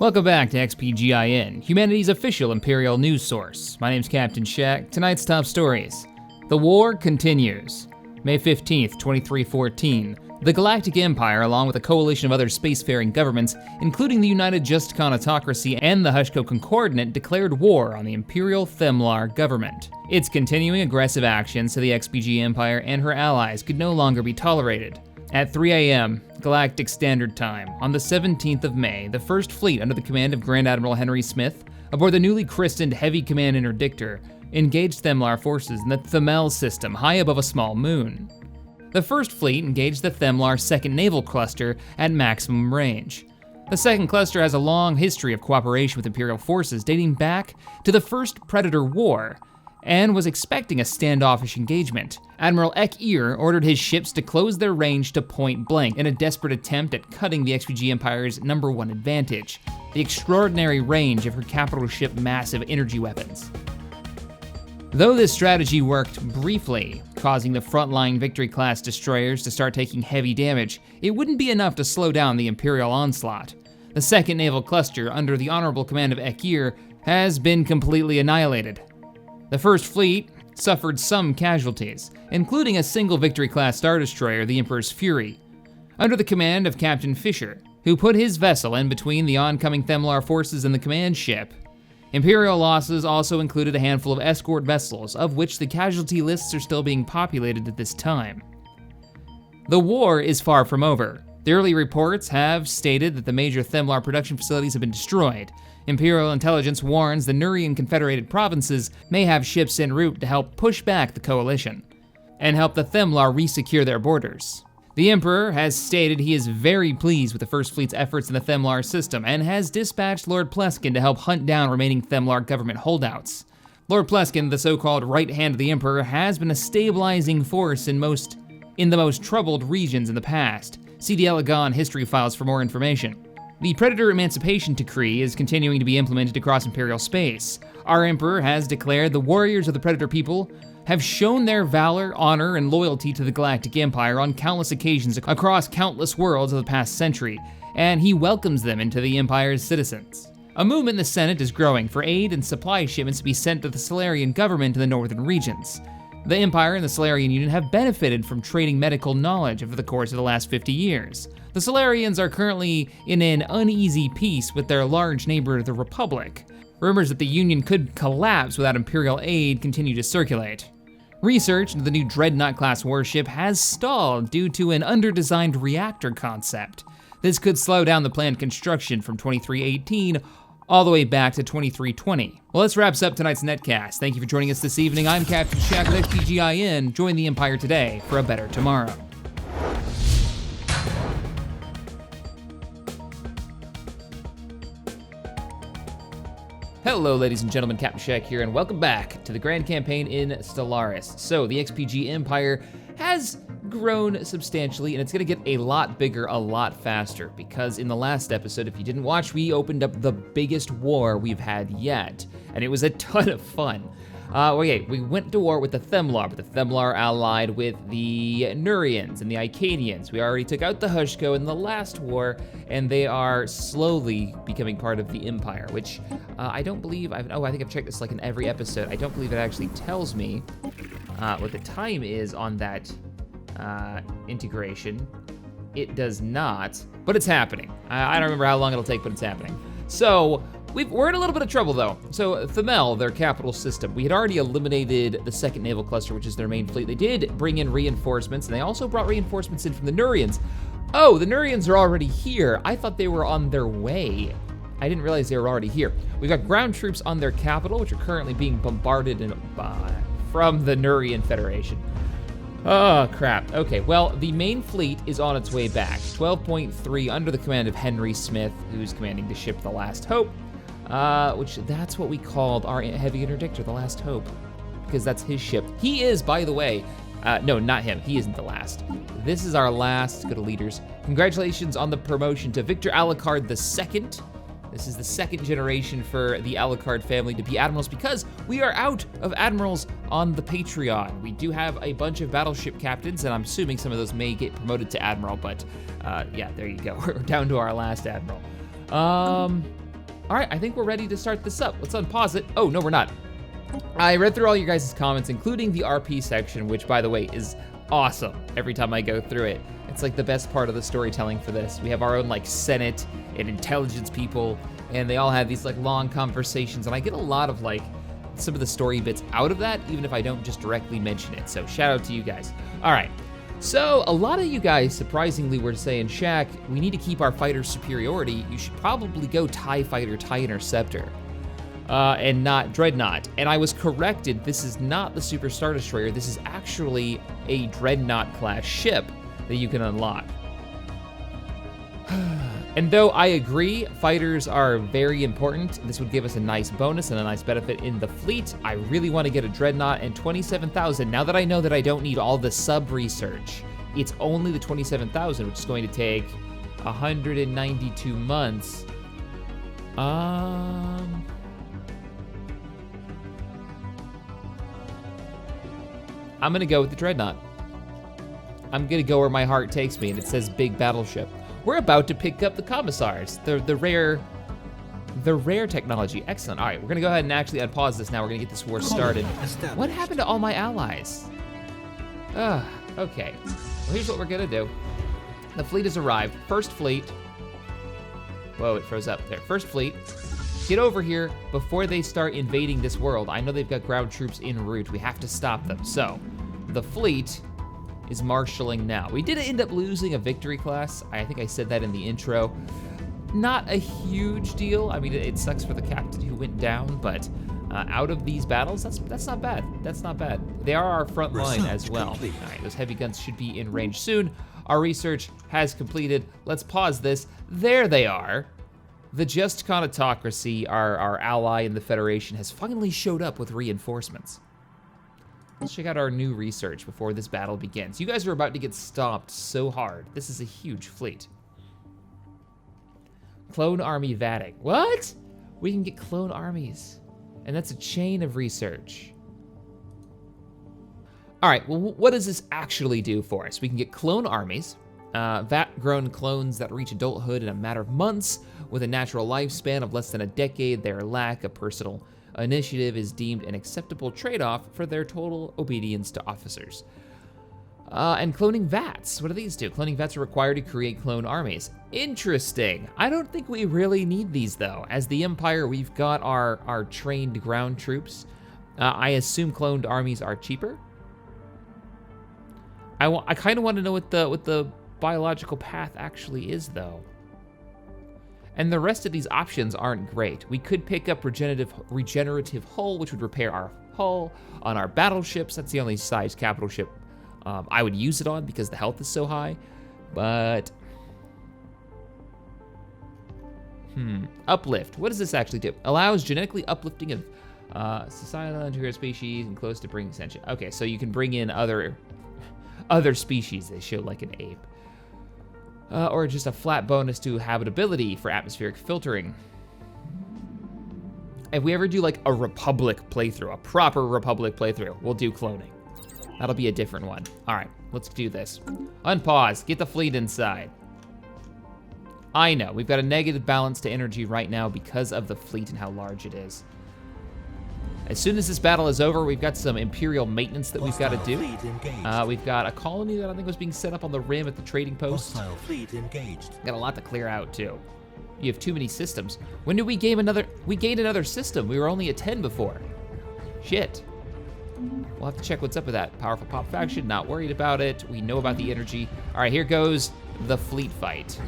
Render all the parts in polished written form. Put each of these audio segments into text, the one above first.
Welcome back to XPGIN, humanity's official Imperial news source. My name's Captain Shaq. Tonight's top stories. The war continues. May 15th, 2314. The Galactic Empire, along with a coalition of other spacefaring governments, including the United Justicon Autocracy and the Hushko Concordant, declared war on the Imperial Themlar government. Its continuing aggressive actions to the XPG Empire and her allies could no longer be tolerated. At 3 a.m. Galactic Standard Time, on the 17th of May, the First Fleet under the command of Grand Admiral Henry Smith, aboard the newly christened Heavy Command Interdictor, engaged Themlar forces in the Themel system high above a small moon. The First Fleet engaged the Themlar 2nd Naval Cluster at maximum range. The 2nd Cluster has a long history of cooperation with Imperial forces dating back to the First Predator War, and was expecting a standoffish engagement. Admiral Ek-Ir ordered his ships to close their range to point blank in a desperate attempt at cutting the XPG Empire's #1 advantage, the extraordinary range of her capital ship massive energy weapons. Though this strategy worked briefly, causing the frontline Victory-class destroyers to start taking heavy damage, it wouldn't be enough to slow down the Imperial onslaught. The 2nd Naval Cluster, under the honorable command of Ek-Ir, has been completely annihilated. The First Fleet suffered some casualties, including a single Victory-class Star Destroyer, the Emperor's Fury, under the command of Captain Fisher, who put his vessel in between the oncoming Themlar forces and the command ship. Imperial losses also included a handful of escort vessels, of which the casualty lists are still being populated at this time. The war is far from over. The early reports have stated that the major Themlar production facilities have been destroyed. Imperial intelligence warns the Nurian Confederated Provinces may have ships en route to help push back the coalition, and help the Themlar re-secure their borders. The Emperor has stated he is very pleased with the First Fleet's efforts in the Themlar system, and has dispatched Lord Pleskin to help hunt down remaining Themlar government holdouts. Lord Pleskin, the so-called right hand of the Emperor, has been a stabilizing force in the most troubled regions in the past. See the Elegon history files for more information. The Predator Emancipation Decree is continuing to be implemented across Imperial space. Our Emperor has declared the warriors of the Predator people have shown their valor, honor, and loyalty to the Galactic Empire on countless occasions across countless worlds of the past century, and he welcomes them into the Empire's citizens. A movement in the Senate is growing for aid and supply shipments to be sent to the Solarian government in the northern regions. The Empire and the Solarian Union have benefited from trading medical knowledge over the course of the last 50 years. The Solarians are currently in an uneasy peace with their large neighbor, the Republic. Rumors that the Union could collapse without Imperial aid continue to circulate. Research into the new Dreadnought-class warship has stalled due to an under-designed reactor concept. This could slow down the planned construction from 2318 all the way back to 2320. Well, this wraps up tonight's netcast. Thank you for joining us this evening. I'm Captain Shaq with XPGIN. Join the Empire today for a better tomorrow. Hello, ladies and gentlemen, Captain Shaq here, and welcome back to the Grand Campaign in Stellaris. So, the XPG Empire has grown substantially, and it's gonna get a lot bigger a lot faster, because in the last episode, if you didn't watch, we opened up the biggest war we've had yet, and it was a ton of fun. We went to war with the Themlar, but the Themlar allied with the Nurians and the Icanians. We already took out the Hushko in the last war, and they are slowly becoming part of the Empire, which I don't believe I think I've checked this like in every episode. I don't believe it actually tells me what the time is on that integration. It does not, but it's happening. I don't remember how long it'll take, but it's happening. So, we're in a little bit of trouble though. So Themel, their capital system, we had already eliminated the 2nd Naval Cluster, which is their main fleet. They did bring in reinforcements, and they also brought reinforcements in from the Nurians. Oh, the Nurians are already here. I thought they were on their way. I didn't realize they were already here. We've got ground troops on their capital, which are currently being bombarded from the Nurian Federation. Oh, crap. Okay, well, the main fleet is on its way back. 12.3 under the command of Henry Smith, who's commanding the ship The Last Hope, which that's what we called our heavy interdictor, The Last Hope, because that's his ship. He is, by the way, no, not him. He isn't the last. This is our last. Go to leaders. Congratulations on the promotion to Victor Alucard II. This is the 2nd generation for the Alucard family to be admirals, because we are out of admirals on the Patreon. We do have a bunch of battleship captains, and I'm assuming some of those may get promoted to admiral, but yeah, there you go. We're down to our last admiral. All right, I think we're ready to start this up. Let's unpause it. Oh, no, we're not. I read through all your guys' comments, including the RP section, which, by the way, is awesome every time I go through it. It's like the best part of the storytelling for this. We have our own like Senate and intelligence people, and they all have these like long conversations, and I get a lot of like some of the story bits out of that, even if I don't just directly mention it. So shout out to you guys. All right. So a lot of you guys surprisingly were saying, Shaq, we need to keep our fighter superiority. You should probably go TIE Fighter, TIE Interceptor, and not Dreadnought. And I was corrected. This is not the Super Star Destroyer. This is actually a Dreadnought class ship that you can unlock. And though I agree, fighters are very important, this would give us a nice bonus and a nice benefit in the fleet. I really want to get a Dreadnought and 27,000. Now that I know that I don't need all the sub-research, it's only the 27,000, which is going to take 192 months. I'm gonna go with the Dreadnought. I'm gonna go where my heart takes me, and it says big battleship. We're about to pick up the Commissars, the rare technology. Excellent. All right, we're gonna go ahead and actually unpause this now. We're gonna get this war started. What happened to all my allies? Okay. Well, here's what we're gonna do. The fleet has arrived. First fleet. Whoa, it froze up there. First fleet. Get over here before they start invading this world. I know they've got ground troops en route. We have to stop them. So, the fleet is marshaling now. We did end up losing a victory class. I think I said that in the intro. Not a huge deal. I mean, it sucks for the captain who went down, but out of these battles, that's not bad. That's not bad. They are our front line as well. All right, those heavy guns should be in range soon. Our research has completed. Let's pause this. There they are. The Just Conatocracy, our ally in the Federation, has finally showed up with reinforcements. Let's check out our new research before this battle begins. You guys are about to get stomped so hard. This is a huge fleet. Clone army vatting. What? We can get clone armies. And that's a chain of research. All right, well, what does this actually do for us? We can get clone armies, vat-grown clones that reach adulthood in a matter of months with a natural lifespan of less than a decade. Their lack of personal initiative is deemed an acceptable trade-off for their total obedience to officers. And cloning vats, what do these do? Cloning vats are required to create clone armies. Interesting. I don't think we really need these though. As the Empire, we've got our trained ground troops. I assume cloned armies are cheaper. I kind of want to know what the biological path actually is though. And the rest of these options aren't great. We could pick up regenerative hull, which would repair our hull on our battleships. That's the only size capital ship I would use it on because the health is so high. But, uplift. What does this actually do? Allows genetically uplifting of societal interior species and close to bring ascension. Okay, so you can bring in other species. They show like an ape. Or just a flat bonus to habitability for atmospheric filtering. If we ever do like a Republic playthrough, a proper Republic playthrough, we'll do cloning. That'll be a different one. All right, let's do this. Unpause, get the fleet inside. I know, we've got a negative balance to energy right now because of the fleet and how large it is. As soon as this battle is over, we've got some Imperial maintenance that we've got to do. We've got a colony that I think was being set up on the rim at the trading post. Fleet engaged. Got a lot to clear out too. You have too many systems. When did we gain another? We gained another system. We were only at 10 before. Shit. We'll have to check what's up with that. Powerful pop faction, not worried about it. We know about the energy. All right, here goes the fleet fight.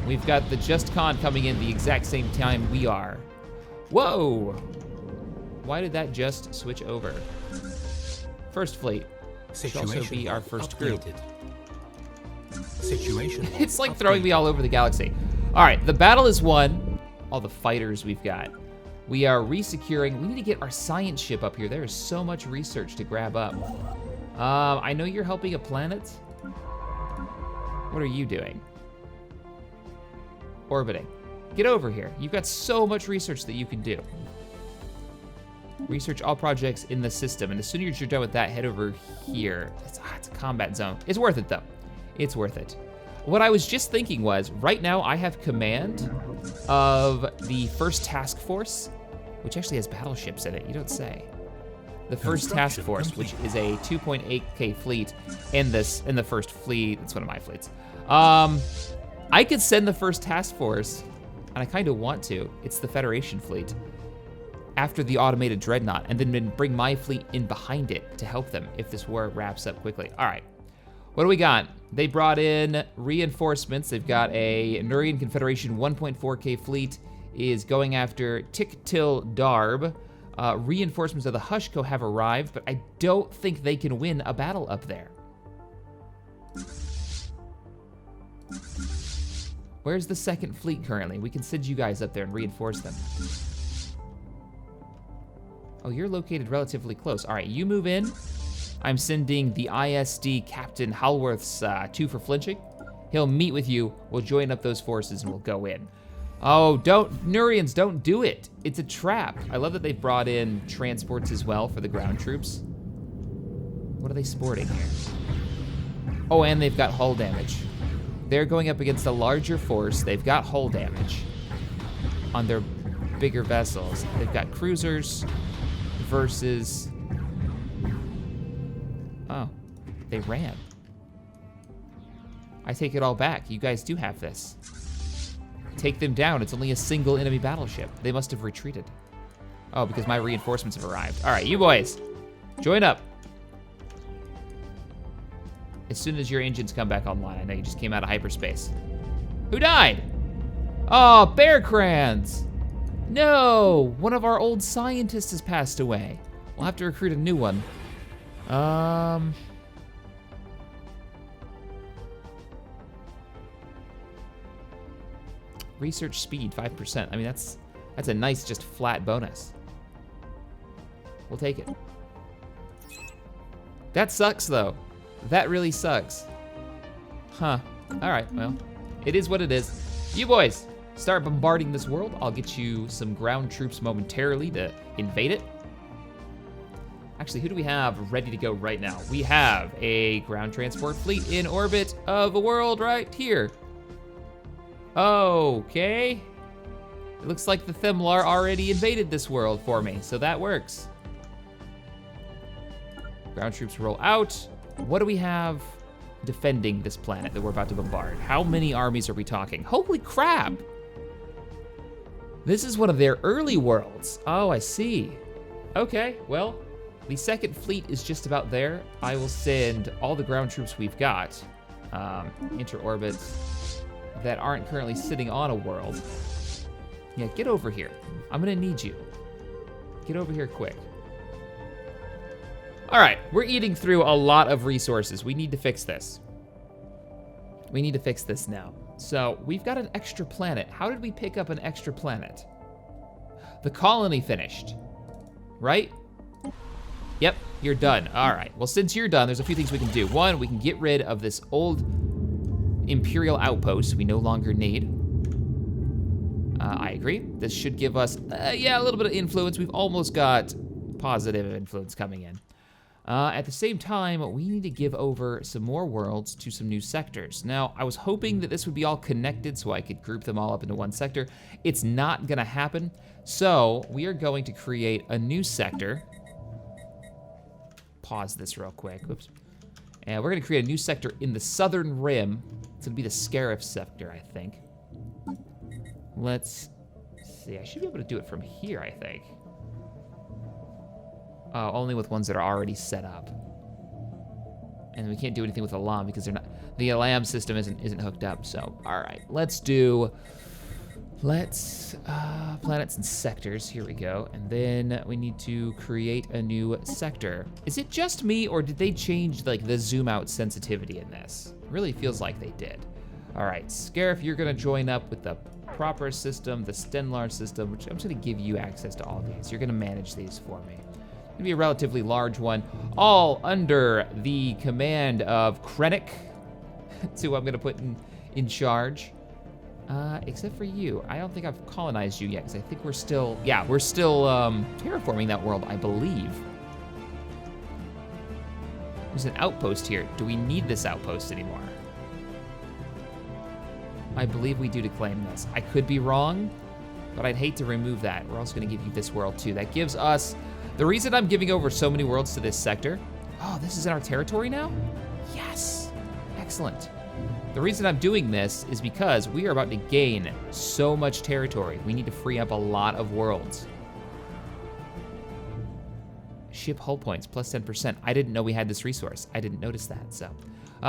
We've got the Just Con coming in the exact same time we are. Whoa! Why did that just switch over? First fleet. Should also be our first group. Situation. It's like throwing me all over the galaxy. All right, the battle is won. All the fighters we've got. We are resecuring. We need to get our science ship up here. There is so much research to grab up. I know you're helping a planet. What are you doing? Orbiting. Get over here. You've got so much research that you can do. Research all projects in the system, and as soon as you're done with that, head over here. It's a combat zone. It's worth it though. It's worth it. What I was just thinking was, right now I have command of the first task force, which actually has battleships in it, you don't say. The first task force, which is a 2.8K fleet in the first fleet. It's one of my fleets. I could send the first task force, and I kind of want to. It's the Federation fleet after the automated dreadnought, and then bring my fleet in behind it to help them if this war wraps up quickly. All right, what do we got? They brought in reinforcements. They've got a Nurian Confederation 1.4K fleet is going after Tiktil Darb. Reinforcements of the Hushko have arrived, but I don't think they can win a battle up there. Where's the second fleet currently? We can send you guys up there and reinforce them. Oh, you're located relatively close. All right, you move in. I'm sending the ISD Captain Halworth's 2 for flinching. He'll meet with you. We'll join up those forces and we'll go in. Oh, Nurians, don't do it. It's a trap. I love that they've brought in transports as well for the ground troops. What are they sporting here? Oh, and they've got hull damage. They're going up against a larger force. They've got hull damage on their bigger vessels. They've got cruisers versus... Oh, they ran. I take it all back. You guys do have this. Take them down. It's only a single enemy battleship. They must have retreated. Oh, because my reinforcements have arrived. All right, you boys, join up. As soon as your engines come back online. I know you just came out of hyperspace. Who died? Oh, Bear Crans. No, one of our old scientists has passed away. We'll have to recruit a new one. Research speed, 5%. I mean, that's a nice, just flat bonus. We'll take it. That sucks, though. That really sucks. Huh. All right, well, it is what it is. You boys, start bombarding this world. I'll get you some ground troops momentarily to invade it. Actually, who do we have ready to go right now? We have a ground transport fleet in orbit of a world right here. Okay. It looks like the Themlar already invaded this world for me, so that works. Ground troops roll out. What do we have defending this planet that we're about to bombard? How many armies are we talking? Holy crap! This is one of their early worlds. Oh, I see. Okay, well, the second fleet is just about there. I will send all the ground troops we've got into orbits that aren't currently sitting on a world. Yeah, get over here. I'm gonna need you. Get over here quick. All right, we're eating through a lot of resources. We need to fix this. We need to fix this now. So we've got an extra planet. How did we pick up an extra planet? The colony finished, right? Yep, you're done. All right, well, since you're done, there's a few things we can do. One, we can get rid of this old Imperial outpost we no longer need. I agree. This should give us, yeah, a little bit of influence. We've almost got positive influence coming in. At the same time, we need to give over some more worlds to some new sectors. Now, I was hoping that this would be all connected so I could group them all up into one sector. It's not gonna happen. So we are going to create a new sector. Pause this real quick, whoops. And we're gonna create a new sector in the southern rim. It's gonna be the Scarif sector, I think. Let's see, I should be able to do it from here, I think. Only with ones that are already set up. And we can't do anything with Alam because they're not, the Alam system isn't hooked up, so. All right, let's planets and sectors, here we go. And then we need to create a new sector. Is it just me or did they change like the zoom out sensitivity in this? It really feels like they did. All right, Scarif, you're gonna join up with the proper system, the Stenlar system, which I'm just gonna give you access to all these. You're gonna manage these for me. It's gonna be a relatively large one, all under the command of Krennic. That's who I'm gonna put in charge. Except for you. I don't think I've colonized you yet, because I think we're still terraforming that world, I believe. There's an outpost here. Do we need this outpost anymore? I believe we do to claim this. I could be wrong, but I'd hate to remove that. We're also gonna give you this world too. That gives us, the reason I'm giving over so many worlds to this sector, oh, this is in our territory now? Yes, excellent. The reason I'm doing this is because we are about to gain so much territory. We need to free up a lot of worlds. Ship hull points, plus 10%. I didn't know we had this resource. I didn't notice that, so.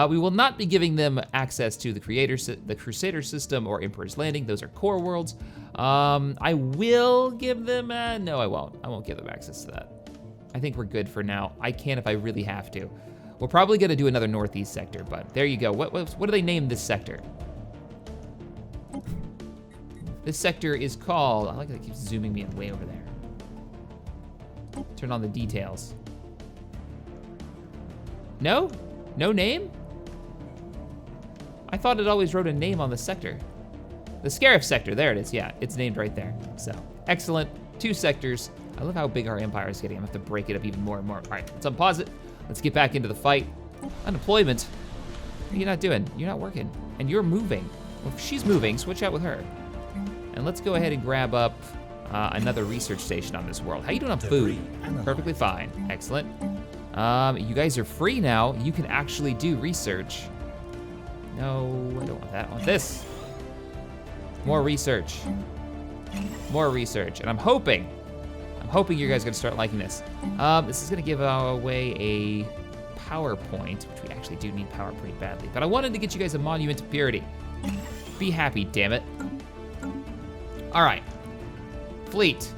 We will not be giving them access to the Crusader system or Emperor's Landing. Those are core worlds. I will give them, no I won't. I won't give them access to that. I think we're good for now. I can if I really have to. We're probably gonna do another northeast sector, but there you go. What do they name this sector? This sector is called, I like that it keeps zooming me way over there. Turn on the details. No? No name? I thought it always wrote a name on the sector. The Scarif sector, there it is, yeah, it's named right there. So, excellent, 2 sectors. I love how big our empire is getting. I'm gonna have to break it up even more and more. All right, let's unpause it. Let's get back into the fight. Unemployment, what are you not doing? You're not working, and you're moving. Well, if she's moving, switch out with her. And let's go ahead and grab up another research station on this world. How you doing on food? Perfectly fine, excellent. You guys are free now. You can actually do research. No, I don't want that. I want this. More research. More research. And I'm hoping you guys are gonna start liking this. This is gonna give away a PowerPoint, which we actually do need power pretty badly. But I wanted to get you guys a monument to purity. Be happy, damn it. All right, fleet.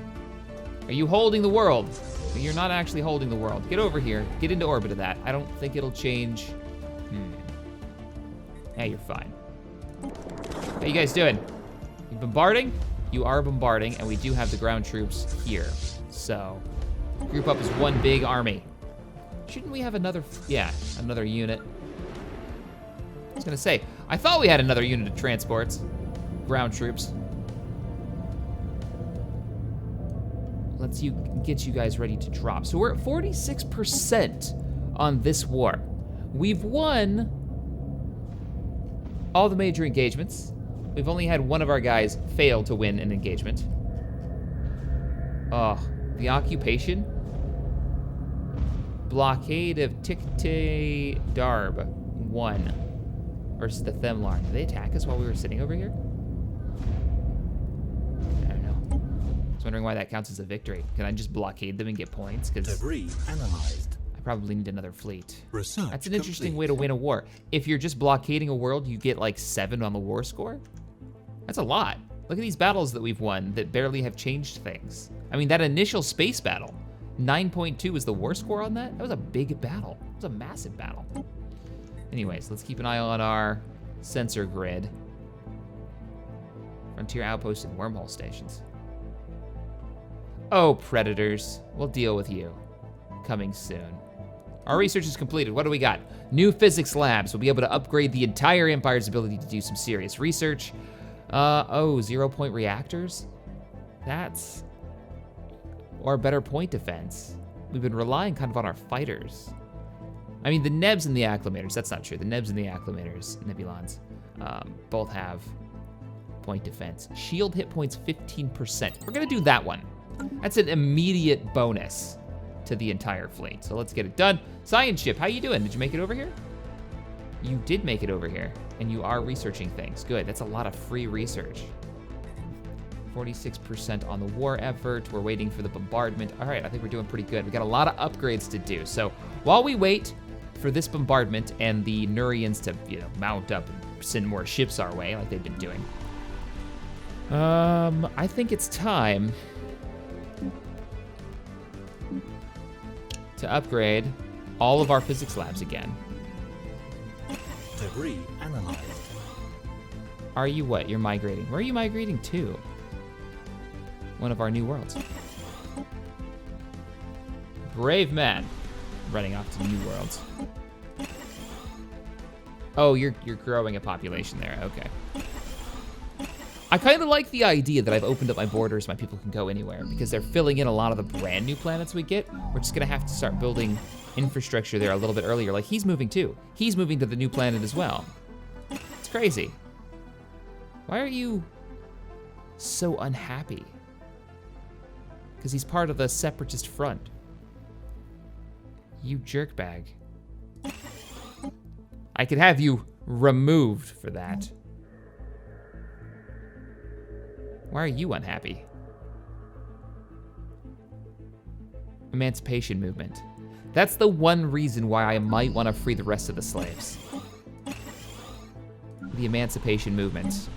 Are you holding the world? You're not actually holding the world. Get over here, get into orbit of that. I don't think it'll change. Hey, you're fine. How you guys doing? You bombarding? You are bombarding, and we do have the ground troops here. So, group up as one big army. Shouldn't we have another, yeah, another unit? I was gonna say, I thought we had another unit of transports. Ground troops. Let's get you guys ready to drop. So we're at 46% on this war. We've won all the major engagements. We've only had one of our guys fail to win an engagement. Oh, the occupation? Blockade of Tikte Darb, 1 versus the Themlar. Did they attack us while we were sitting over here? I don't know. I was wondering why that counts as a victory. Can I just blockade them and get points? Because debris analyzed. I probably need another fleet. Research That's an interesting complete. way to win a war. If you're just blockading a world, you get like 7 on the war score. That's a lot. Look at these battles that we've won that barely have changed things. I mean, that initial space battle, 9.2 was the war score on that? That was a big battle. It was a massive battle. Anyways, let's keep an eye on our sensor grid. Frontier outposts and wormhole stations. Oh, predators. We'll deal with you. Coming soon. Our research is completed. What do we got? New physics labs. We'll be able to upgrade the entire Empire's ability to do some serious research. 0-point reactors? That's... Or better point defense. We've been relying kind of on our fighters. I mean, the Nebs and the Acclimators, that's not true. The Nebs and the Acclimators, Nebulons, both have point defense. Shield hit points 15%. We're gonna do that one. That's an immediate bonus to the entire fleet. So let's get it done. Science ship, how you doing? Did you make it over here? You did make it over here, and you are researching things. Good, that's a lot of free research. 46% on the war effort. We're waiting for the bombardment. All right, I think we're doing pretty good. We got a lot of upgrades to do. So while we wait for this bombardment and the Nurians to, mount up and send more ships our way like they've been doing, I think it's time to upgrade all of our physics labs again. Debris analyzed. Are you what? You're migrating. Where are you migrating to? One of our new worlds. Brave man. Running off to new worlds. Oh, you're growing a population there. Okay. I kind of like the idea that I've opened up my borders. My people can go anywhere because they're filling in a lot of the brand new planets we get. We're just gonna have to start building infrastructure there a little bit earlier. Like he's moving too. He's moving to the new planet as well. It's crazy. Why are you so unhappy? Because he's part of the Separatist Front. You jerkbag. I could have you removed for that. Why are you unhappy? Emancipation movement. That's the one reason why I might want to free the rest of the slaves. The emancipation movement.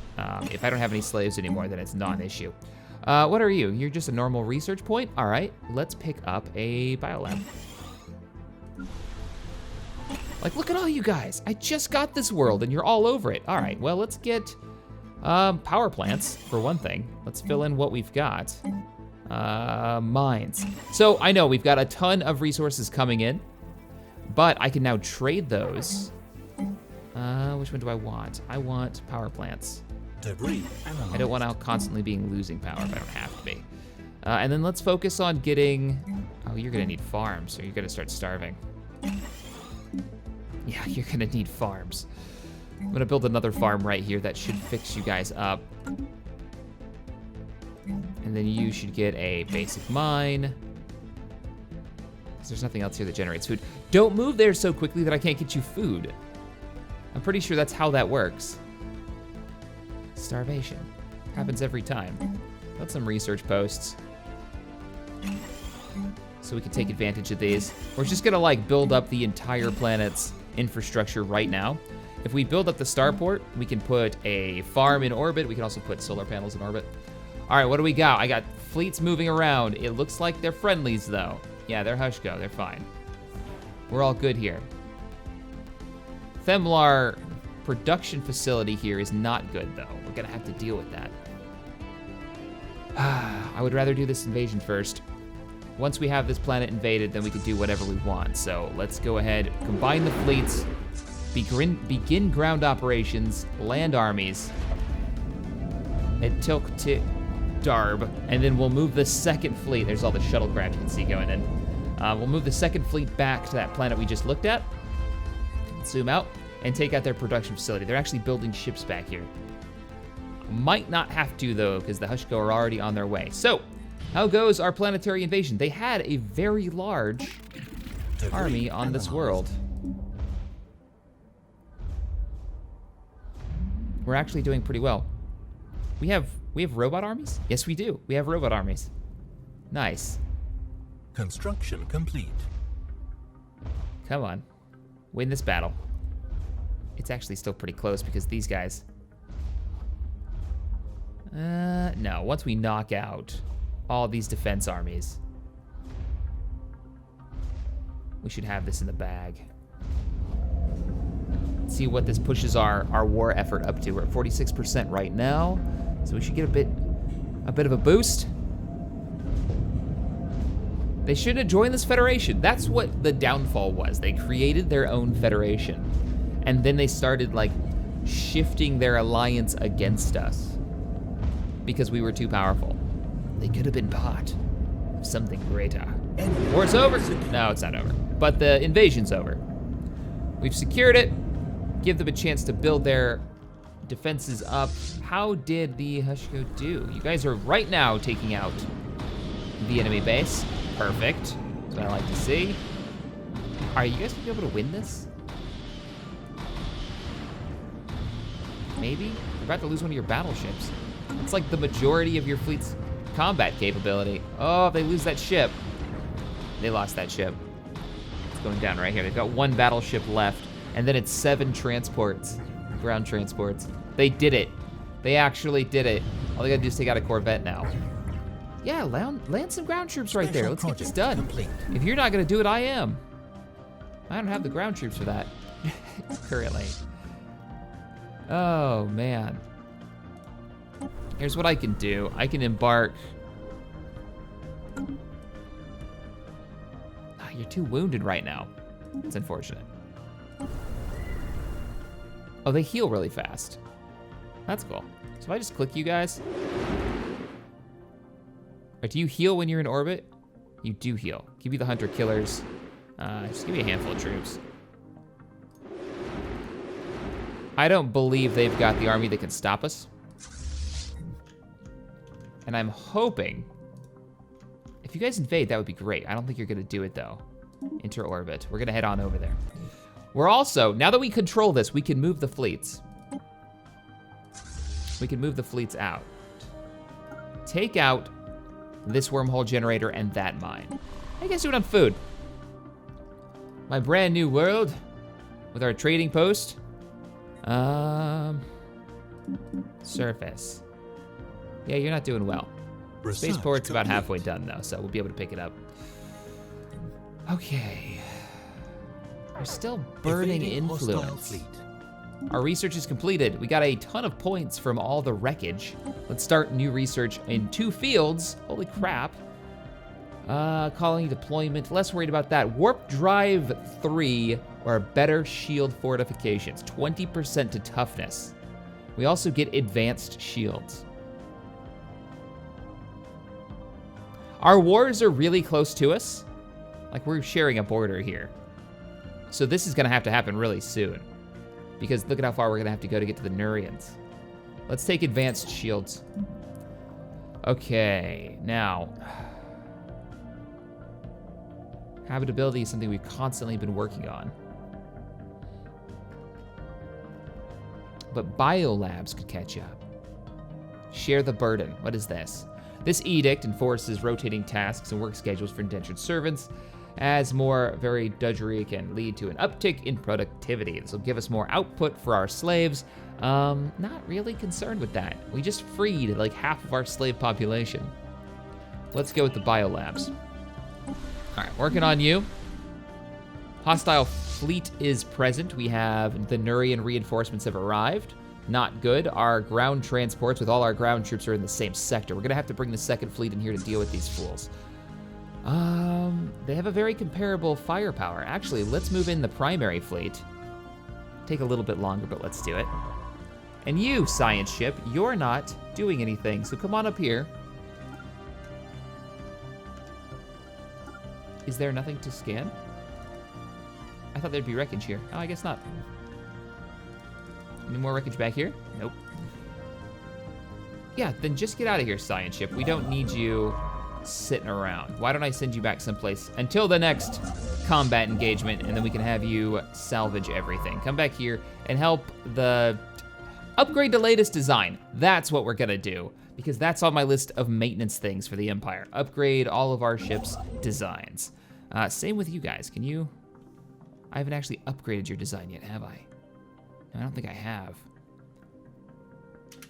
If I don't have any slaves anymore, then it's not an issue. What are you? You're just a normal research point? All right, let's pick up a biolab. Like, look at all you guys. I just got this world and you're all over it. All right, well, let's get power plants, for one thing. Let's fill in what we've got. Mines. So I know we've got a ton of resources coming in, but I can now trade those. Which one do I want? I want power plants. Debris I don't want to constantly being losing power if I don't have to be. And then let's focus on getting, oh, you're gonna need farms or you're gonna start starving. Yeah, you're gonna need farms. I'm gonna build another farm right here that should fix you guys up. And then you should get a basic mine. Because there's nothing else here that generates food. Don't move there so quickly that I can't get you food. I'm pretty sure that's how that works. Starvation. Happens every time. Got some research posts. So we can take advantage of these. We're just gonna like build up the entire planet's infrastructure right now. If we build up the starport, we can put a farm in orbit. We can also put solar panels in orbit. All right, what do we got? I got fleets moving around. It looks like they're friendlies though. Yeah, they're Hushko, they're fine. We're all good here. Themlar production facility here is not good though. We're gonna have to deal with that. I would rather do this invasion first. Once we have this planet invaded, then we can do whatever we want. So let's go ahead, combine the fleets, begin ground operations, land armies at Tilk Darb, and then we'll move the second fleet. There's all the shuttlecraft you can see going in. We'll move the second fleet back to that planet we just looked at. Zoom out and take out their production facility. They're actually building ships back here. Might not have to though, because the Hushko are already on their way. So, how goes our planetary invasion? They had a very large army on this world. We're actually doing pretty well. We have robot armies? Yes, we do. We have robot armies. Nice. Construction complete. Come on. Win this battle. It's actually still pretty close because these guys... no, once we knock out all these defense armies, we should have this in the bag. Let's see what this pushes our war effort up to. We're at 46% right now, so we should get a bit of a boost. They shouldn't have joined this federation. That's what the downfall was. They created their own federation, and then they started like shifting their alliance against us because we were too powerful. They could have been part of something greater. War's over. No, it's not over. But the invasion's over. We've secured it. Give them a chance to build their defenses up. How did the Hushko do? You guys are right now taking out the enemy base. Perfect. That's what I like to see. Are you guys gonna be able to win this? Maybe? You're about to lose one of your battleships. It's like the majority of your fleet's combat capability. Oh, if they lose that ship. They lost that ship. It's going down right here. They've got one battleship left, and then it's 7 transports, ground transports. They did it. They actually did it. All they gotta do is take out a Corvette now. Yeah, land some ground troops right there. Let's get this done. Complete. If you're not gonna do it, I am. I don't have the ground troops for that currently. Oh, man. Here's what I can do. I can embark. You're too wounded right now. It's unfortunate. Oh, they heal really fast. That's cool. So if I just click you guys. Or do you heal when you're in orbit? You do heal. Give you the hunter killers. Just give me a handful of troops. I don't believe they've got the army that can stop us. And I'm hoping, if you guys invade, that would be great. I don't think you're gonna do it though. Enter orbit. We're gonna head on over there. We're also, now that we control this, we can move the fleets. We can move the fleets out. Take out this wormhole generator and that mine. How you guys doing on food? My brand new world with our trading post. Surface. Yeah, you're not doing well. Spaceport's about halfway done though, so we'll be able to pick it up. Okay. We're still burning influence. Our research is completed. We got a ton of points from all the wreckage. Let's start new research in 2 fields. Holy crap. Colony deployment, less worried about that. Warp drive 3 or better shield fortifications, 20% to toughness. We also get advanced shields. Our wars are really close to us. Like, we're sharing a border here. So this is gonna have to happen really soon, because look at how far we're gonna have to go to get to the Nurians. Let's take advanced shields. Okay, now. Habitability is something we've constantly been working on. But biolabs could catch up. Share the burden. What is this? This edict enforces rotating tasks and work schedules for indentured servants, as more varied drudgery can lead to an uptick in productivity. This will give us more output for our slaves. Not really concerned with that. We just freed like half of our slave population. Let's go with the biolabs. All right, working on you. Hostile fleet is present. We have the Nurian reinforcements have arrived. Not good. Our ground transports with all our ground troops are in the same sector. We're gonna have to bring the second fleet in here to deal with these fools. They have a very comparable firepower. Actually, let's move in the primary fleet. Take a little bit longer, but let's do it. And you, science ship, you're not doing anything, so come on up here. Is there nothing to scan? I thought there'd be wreckage here. Oh, I guess not. Any more wreckage back here? Nope. Yeah, then just get out of here, science ship. We don't need you sitting around. Why don't I send you back someplace until the next combat engagement, and then we can have you salvage everything. Come back here and help the upgrade the latest design. That's what we're gonna do, because that's on my list of maintenance things for the Empire. Upgrade all of our ships' designs. Same with you guys. Can you? I haven't actually upgraded your design yet, have I? No, I don't think I have.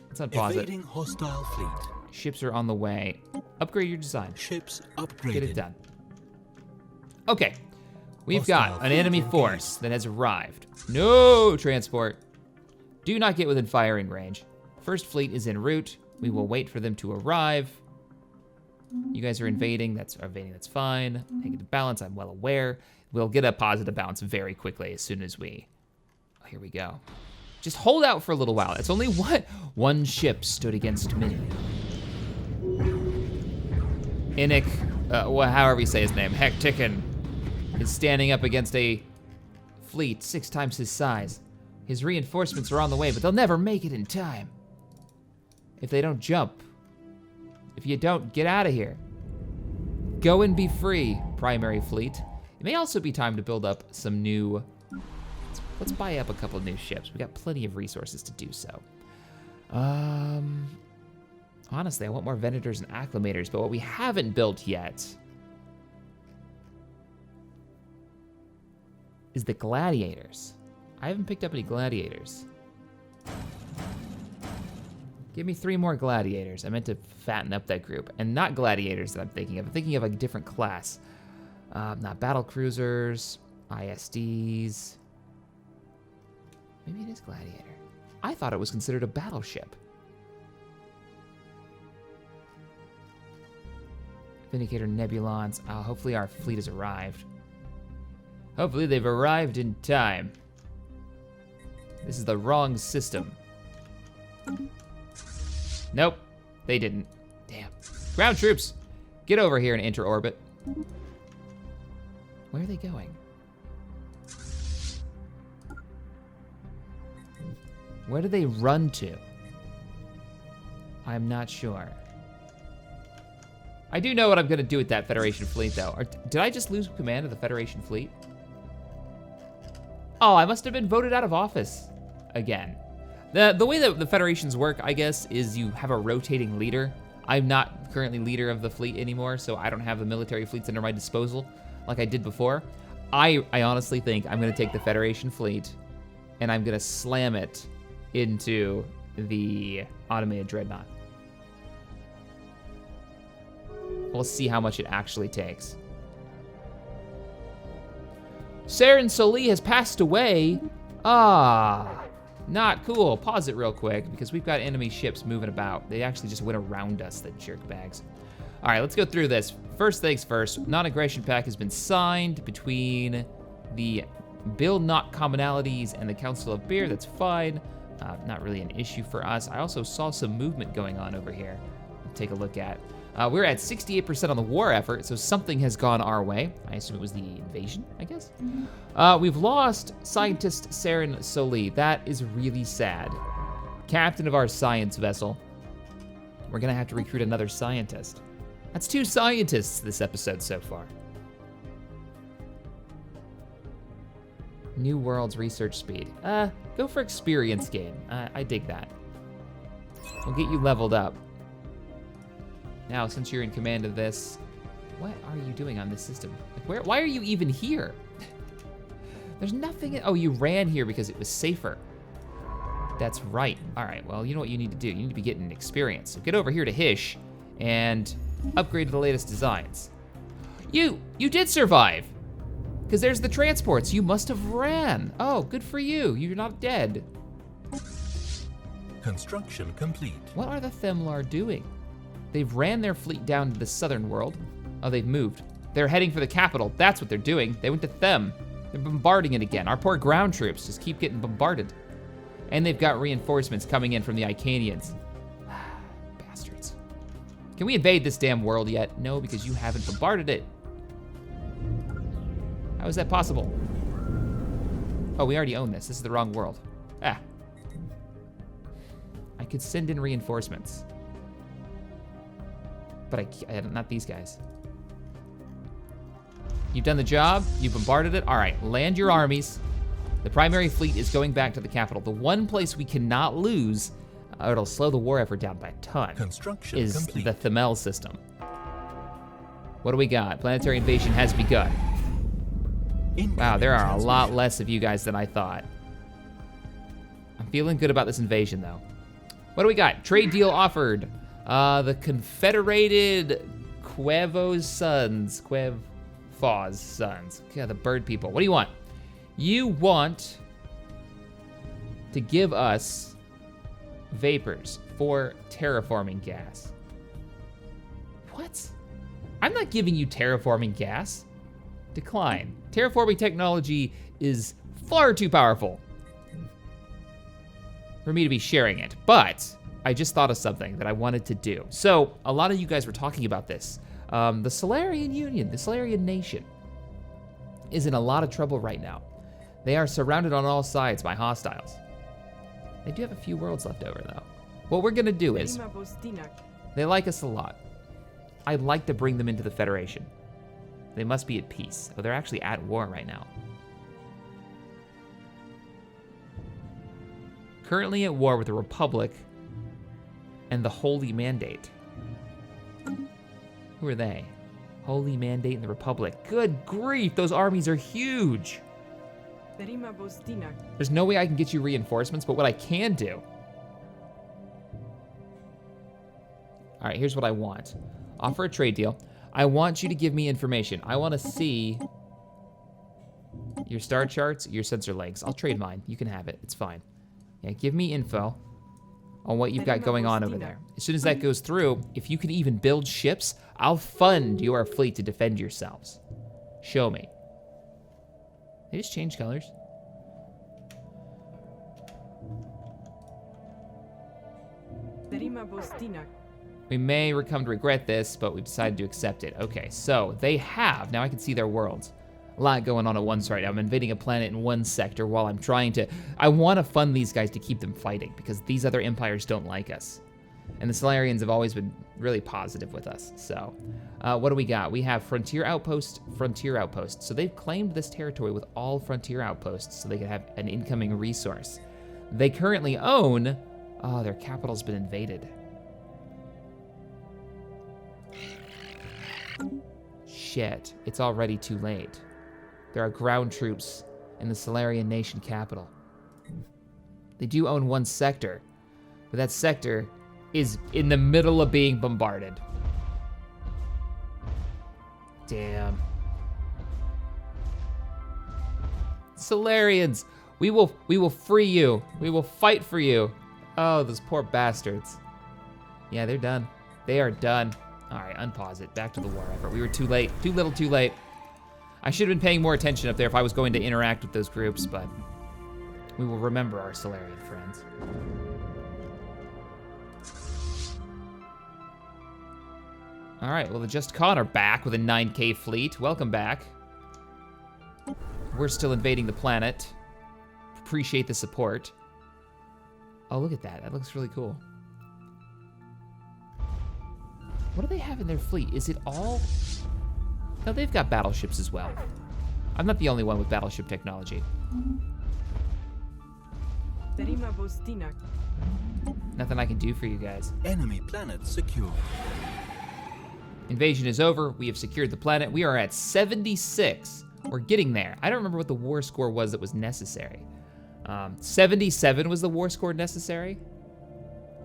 Let's unpause it. Evading hostile fleet. Ships are on the way. Upgrade your design. Ships upgraded. Get it done. Okay, we've got an enemy force that has arrived. No transport. Do not get within firing range. First fleet is en route. We will wait for them to arrive. You guys are invading. That's fine. Negative balance, I'm well aware. We'll get a positive balance very quickly as soon as we. Oh, here we go. Just hold out for a little while. It's only one ship stood against me. Innick, however you say his name, Hectican, is standing up against a fleet 6 times his size. His reinforcements are on the way, but they'll never make it in time. If they don't jump. If you don't, get out of here. Go and be free, primary fleet. It may also be time to build up some new, let's buy up a couple of new ships. We got plenty of resources to do so. Honestly, I want more Venators and Acclimators, but what we haven't built yet is the Gladiators. I haven't picked up any Gladiators. Give me 3 more Gladiators. I meant to fatten up that group. And not Gladiators that I'm thinking of. I'm thinking of a different class. Not battle cruisers, ISDs. Maybe it is Gladiator. I thought it was considered a battleship. Vindicator Nebulons. Hopefully our fleet has arrived. Hopefully they've arrived in time. This is the wrong system. Nope, they didn't. Damn. Ground troops, get over here and enter orbit. Where are they going? Where do they run to? I'm not sure. I do know what I'm gonna do with that Federation fleet, though. Did I just lose command of the Federation fleet? Oh, I must have been voted out of office again. The way that the Federations work, I guess, is you have a rotating leader. I'm not currently leader of the fleet anymore, so I don't have the military fleets under my disposal like I did before. I honestly think I'm gonna take the Federation fleet and I'm gonna slam it into the automated dreadnought. We'll see how much it actually takes. Saren Soli has passed away. Ah, not cool. Pause it real quick because we've got enemy ships moving about. They actually just went around us, the jerkbags. All right, let's go through this. First things first, non-aggression pact has been signed between the Build Not Commonalities and the Council of Beer. That's fine. Not really an issue for us. I also saw some movement going on over here. Take a look at. We're at 68% on the war effort, so something has gone our way. I assume it was the invasion, I guess. We've lost scientist Saren Soli. That is really sad. Captain of our science vessel. We're gonna have to recruit another scientist. That's 2 scientists this episode so far. New world's research speed. Go for experience gain. I dig that. We'll get you leveled up. Now, since you're in command of this, what are you doing on this system? Like, why are you even here? There's nothing, oh, you ran here because it was safer. That's right. All right, well, you know what you need to do. You need to be getting experience. So get over here to Hish and upgrade to the latest designs. You did survive. Because there's the transports. You must have ran. Oh, good for you. You're not dead. Construction complete. What are the Themlar doing? They've ran their fleet down to the southern world. Oh, they've moved. They're heading for the capital. That's what they're doing. They went to Them. They're bombarding it again. Our poor ground troops just keep getting bombarded. And they've got reinforcements coming in from the Icanians. Bastards. Can we invade this damn world yet? No, because you haven't bombarded it. How is that possible? Oh, we already own this. This is the wrong world. I could send in reinforcements. But I not these guys. You've done the job. You've bombarded it. All right, land your armies. The primary fleet is going back to the capital. The one place we cannot lose, or it'll slow the war effort down by a ton, Construction is complete. the Themel system. What do we got? Planetary invasion has begun. Wow, there are a lot less of you guys than I thought. I'm feeling good about this invasion, though. What do we got? Trade deal offered. The Confederated Quevos Sons. Quevos Sons. Yeah, the bird people. What do you want? You want to give us vapors for terraforming gas. What? I'm not giving you terraforming gas. Decline. Terraforming technology is far too powerful for me to be sharing it, but I just thought of something that I wanted to do. So a lot of you guys were talking about this. The Solarian Union, the Solarian Nation, is in a lot of trouble right now. They are surrounded on all sides by hostiles. They do have a few worlds left over, though. What we're gonna do is, they like us a lot. I'd like to bring them into the Federation. They must be at peace. Oh, they're actually at war right now. Currently at war with the Republic and the Holy Mandate. Who are they? Holy Mandate and the Republic. Good grief, those armies are huge. There's no way I can get you reinforcements, but what I can do. All right, here's what I want. Offer a trade deal. I want you to give me information. I want to see your star charts, your sensor legs. I'll trade mine. You can have it. It's fine. Yeah, give me info on what you've got going on over there. As soon as that goes through, if you can even build ships, I'll fund your fleet to defend yourselves. Show me. They just changed colors. We may come to regret this, but we decided to accept it. Okay, so they have, now I can see their worlds. A lot going on at once right now. I'm invading a planet in one sector while I'm trying to, I want to fund these guys to keep them fighting because these other empires don't like us. And the Solarians have always been really positive with us. So what do we got? We have frontier outpost, frontier outpost. So they've claimed this territory with all frontier outposts so they can have an incoming resource. They currently own, oh, their capital's been invaded. Shit, it's already too late. There are ground troops in the Solarian nation capital. They do own one sector, but that sector is in the middle of being bombarded. Damn. Solarians, we will free you. We will fight for you. Oh, those poor bastards. Yeah, they're done. They are done. All right, unpause it. Back to the war effort. We were too late. Too little, too late. I should have been paying more attention up there if I was going to interact with those groups, but we will remember our Solarian friends. All right, well, the Just Con are back with a 9K fleet. Welcome back. We're still invading the planet. Appreciate the support. Oh, look at that. That looks really cool. What do they have in their fleet? Is it all? No, they've got battleships as well. I'm not the only one with battleship technology. Nothing I can do for you guys. Enemy planet secure. Invasion is over. We have secured the planet. We are at 76. We're getting there. I don't remember what the war score was that was necessary. 77 was the war score necessary?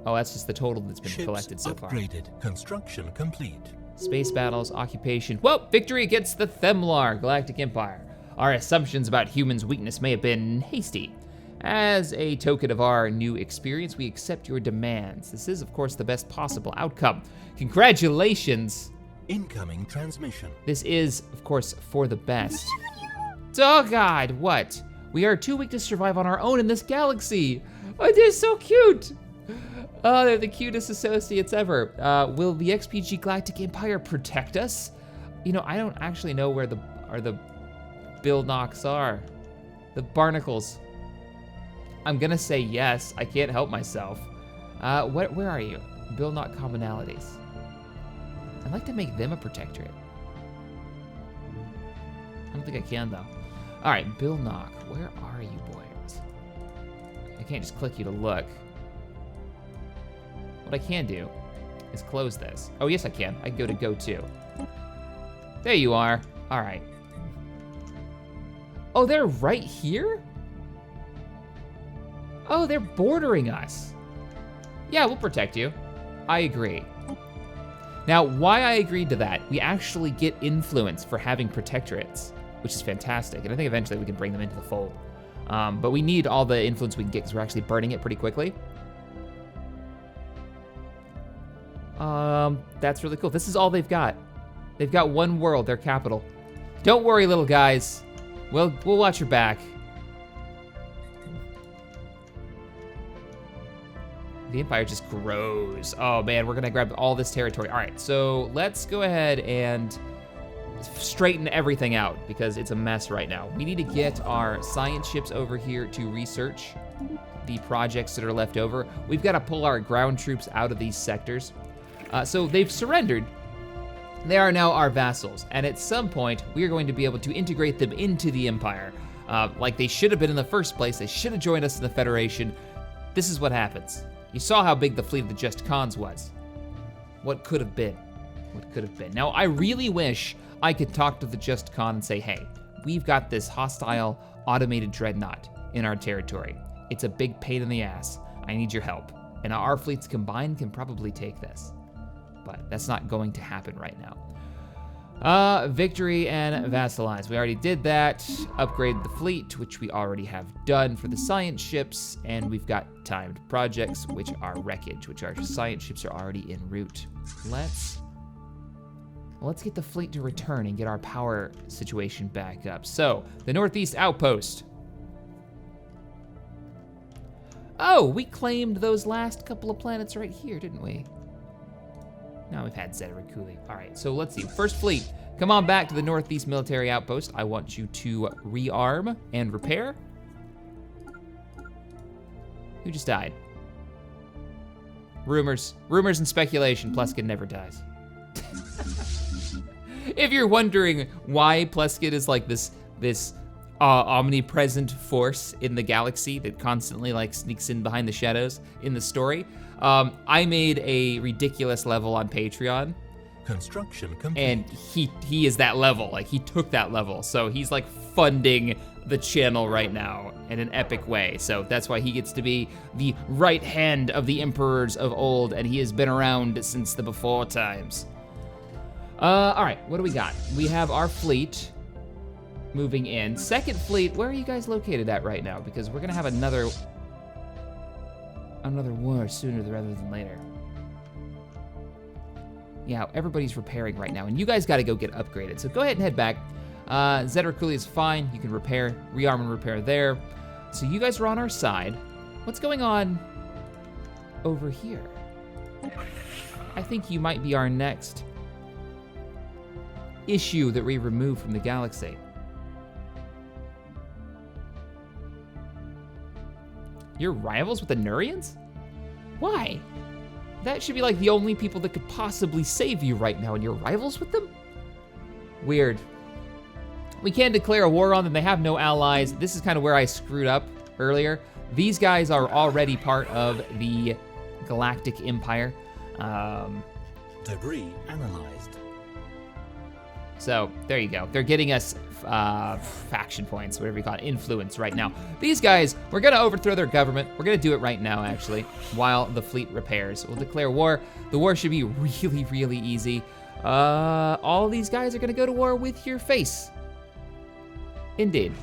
Oh, that's just the total that's been collected so far. Upgraded. Construction complete. Space battles, occupation. Whoa, victory against the Themlar Galactic Empire. Our assumptions about humans' weakness may have been hasty. As a token of our new experience, we accept your demands. This is, of course, the best possible outcome. Congratulations. Incoming transmission. This is, of course, for the best. Oh God, what? We are too weak to survive on our own in this galaxy. Oh, they're so cute. Oh, they're the cutest associates ever. Will the XPG Galactic Empire protect us? You know, I don't actually know where the Bilnocks are. The barnacles. I'm gonna say yes. I can't help myself. Where are you? Bilnock commonalities. I'd like to make them a protectorate. I don't think I can though. All right, Bilnock, where are you boys? I can't just click you to look. What I can do is close this. Oh, yes, I can. I can go to go to. There you are. All right. Oh, they're right here? Oh, they're bordering us. Yeah, we'll protect you. I agree. Now, why I agreed to that, we actually get influence for having protectorates, which is fantastic. And I think eventually we can bring them into the fold. But we need all the influence we can get because we're actually burning it pretty quickly. That's really cool. This is all they've got. They've got one world, their capital. Don't worry, little guys. We'll watch your back. The Empire just grows. Oh man, we're gonna grab all this territory. All right, so let's go ahead and straighten everything out because it's a mess right now. We need to get our science ships over here to research the projects that are left over. We've got to pull our ground troops out of these sectors. So they've surrendered. They are now our vassals, and at some point, we are going to be able to integrate them into the Empire. Like they should have been in the first place. They should have joined us in the Federation. This is what happens. You saw how big the fleet of the Just Cons was. What could have been? What could have been? Now, I really wish I could talk to the Just Con and say, hey, we've got this hostile automated dreadnought in our territory. It's a big pain in the ass. I need your help. And our fleets combined can probably take this. But that's not going to happen right now. Victory and vassalize. We already did that. Upgrade the fleet, which we already have done for the science ships, and we've got timed projects, which are wreckage, which our science ships are already en route. Let's get the fleet to return and get our power situation back up. So, the Northeast Outpost. Oh, we claimed those last couple of planets right here, didn't we? Now we've had Zedarikuli. All right, so let's see. First fleet, come on back to the Northeast Military Outpost. I want you to rearm and repair. Who just died? Rumors and speculation. Pleskin never dies. If you're wondering why Pleskin is like this omnipresent force in the galaxy that constantly like sneaks in behind the shadows in the story, I made a ridiculous level on Patreon. Construction complete. And he is that level, like he took that level. So he's like funding the channel right now in an epic way. So that's why he gets to be the right hand of the emperors of old, and he has been around since the before times. All right, what do we got? We have our fleet moving in. Second fleet, where are you guys located at right now? Because we're gonna have another war sooner rather than later. Yeah, everybody's repairing right now, and you guys gotta go get upgraded. So go ahead and head back. Zedraculi is fine. You can repair, rearm and repair there. So you guys are on our side. What's going on over here? I think you might be our next issue that we remove from the galaxy. You're rivals with the Nurians? Why? That should be like the only people that could possibly save you right now, and you're rivals with them? Weird. We can't declare a war on them. They have no allies. This is kind of where I screwed up earlier. These guys are already part of the Galactic Empire. Debris analyzed. So there you go. They're getting us faction points, whatever you call it, influence right now. These guys, we're gonna overthrow their government. We're gonna do it right now, actually, while the fleet repairs. We'll declare war. The war should be really, really easy. All these guys are gonna go to war with your face. Indeed.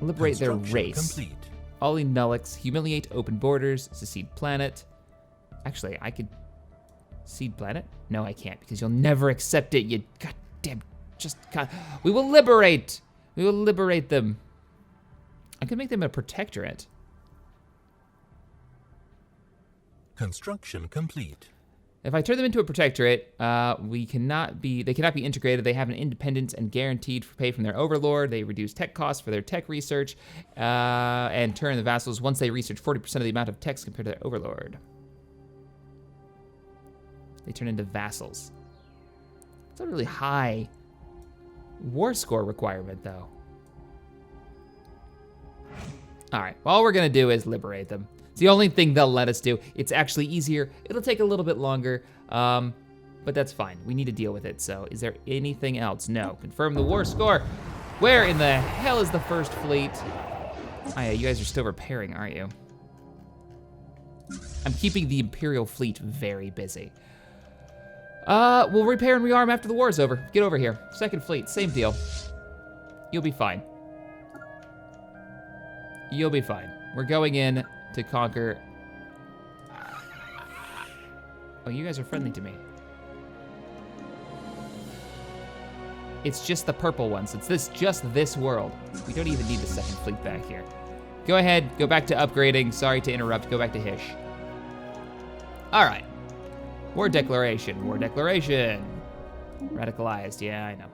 Liberate their race. Complete. Ollie Nullix, humiliate open borders, secede planet. Actually, I could seed planet? No, I can't, because you'll never accept it, you goddamn, we will liberate. We will liberate them. I could make them a protectorate. Construction complete. If I turn them into a protectorate, they cannot be integrated. They have an independence and guaranteed pay from their overlord. They reduce tech costs for their tech research, and turn the vassals once they research 40% of the amount of techs compared to their overlord. They turn into vassals. It's a really high war score requirement, though. All right, all we're gonna do is liberate them. It's the only thing they'll let us do. It's actually easier. It'll take a little bit longer, but that's fine. We need to deal with it. So is there anything else? No. Confirm the war score. Where in the hell is the first fleet? Oh yeah, you guys are still repairing, aren't you? I'm keeping the Imperial fleet very busy. We'll repair and rearm after the war is over. Get over here. Second fleet, same deal. You'll be fine. You'll be fine. We're going in to conquer. Oh, you guys are friendly to me. It's just the purple ones. It's just this world. We don't even need the second fleet back here. Go ahead, go back to upgrading. Sorry to interrupt, go back to Hish. All right. War declaration, war declaration. Radicalized, yeah, I know.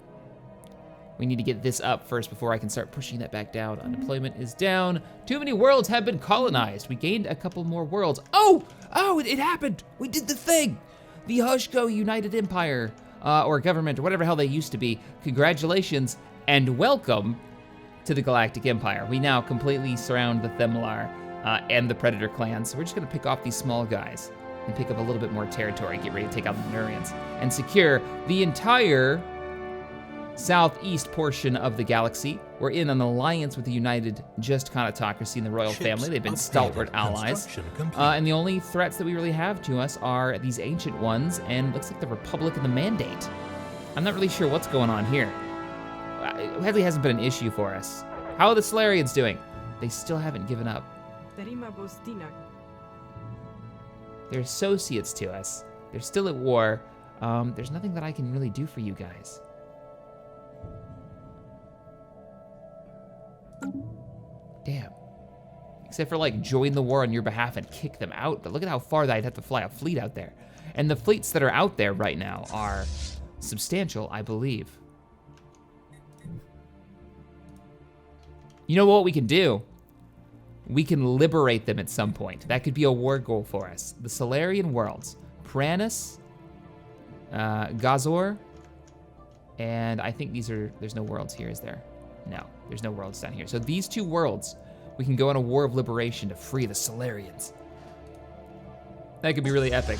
We need to get this up first before I can start pushing that back down. Unemployment is down. Too many worlds have been colonized. We gained a couple more worlds. Oh, it happened. We did the thing. The Hushko United Empire, or government, or whatever hell they used to be. Congratulations and welcome to the Galactic Empire. We now completely surround the Themlar and the Predator clans. So we're just gonna pick off these small guys and pick up a little bit more territory, get ready to take out the Nurians, and secure the entire southeast portion of the galaxy. We're in an alliance with the United Just Conatocracy and the Royal Family. They've been stalwart allies. And the only threats that we really have to us are these ancient ones, and looks like the Republic and the Mandate. I'm not really sure what's going on here. Headley hasn't been an issue for us. How are the Stellarians doing? They still haven't given up. They're associates to us. They're still at war. There's nothing that I can really do for you guys. Damn. Except for like join the war on your behalf and kick them out. But look at how far I'd have to fly a fleet out there. And the fleets that are out there right now are substantial, I believe. You know what we can do? we can liberate them at some point. That could be a war goal for us. The Solarian worlds, Pranus, Gazor, and I think there's no worlds here, is there? No, there's no worlds down here. So these 2 worlds, we can go on a war of liberation to free the Solarians. That could be really epic.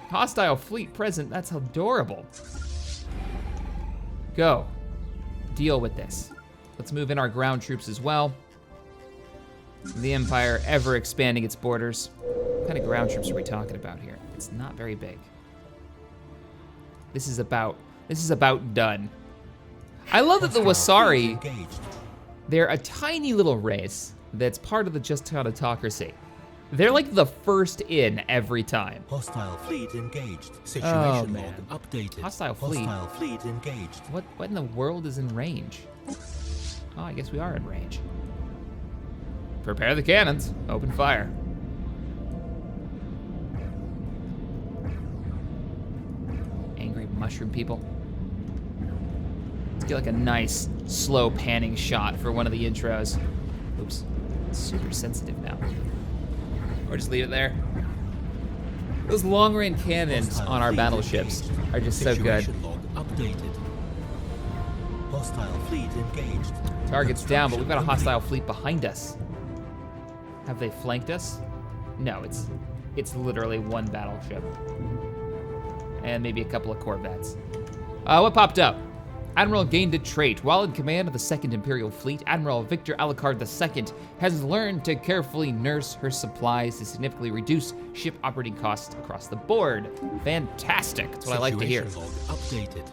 Hostile fleet present, that's adorable. Go, deal with this. Let's move in our ground troops as well. The Empire ever expanding its borders. What kind of ground troops are we talking about here? It's not very big. This is about done. I love that the Wasari, they're a tiny little race that's part of the Just Autocracy. They're like the first in every time. Hostile fleet engaged. Situation log updated. Hostile fleet? Hostile fleet engaged. What in the world is in range? Oh, I guess we are in range. Prepare the cannons. Open fire. Angry mushroom people. Let's get like a nice, slow panning shot for one of the intros. Oops, it's super sensitive now. Or just leave it there. Those long-range cannons on our battleships are just so good. Situation log updated. Hostile fleet engaged. Target's down, but we've got a hostile fleet behind us. Have they flanked us? No, it's literally one battleship. And maybe a couple of corvettes. What popped up? Admiral gained a trait. While in command of the 2nd Imperial Fleet, Admiral Victor Alucard II has learned to carefully nurse her supplies to significantly reduce ship operating costs across the board. Fantastic, that's what I like to hear. Situation log updated.